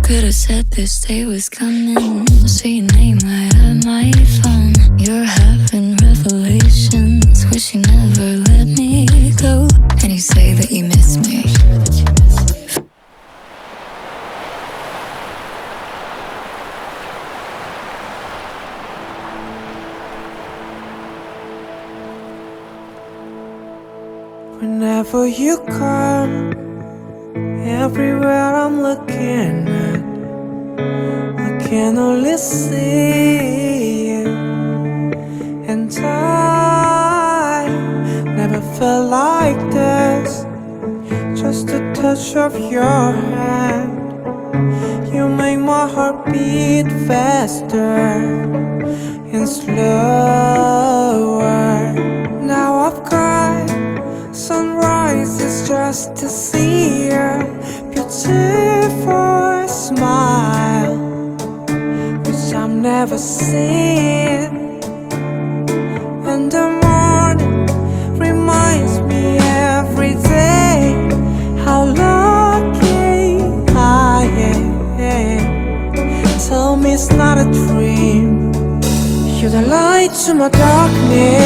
Could've said this day was coming. See your name right at my phone. You're having revelations. Wish you never let me go. And you say that you miss me. Whenever you come, everywhere I'm looking at, I can only see you. And I never felt like this. Just the touch of your hand, you make my heart beat faster and slower. Now I've got sunrises just to see your beautiful smile, which I've never seen. And the morning reminds me every day how lucky I am. Tell me it's not a dream. You're the light to my darkness.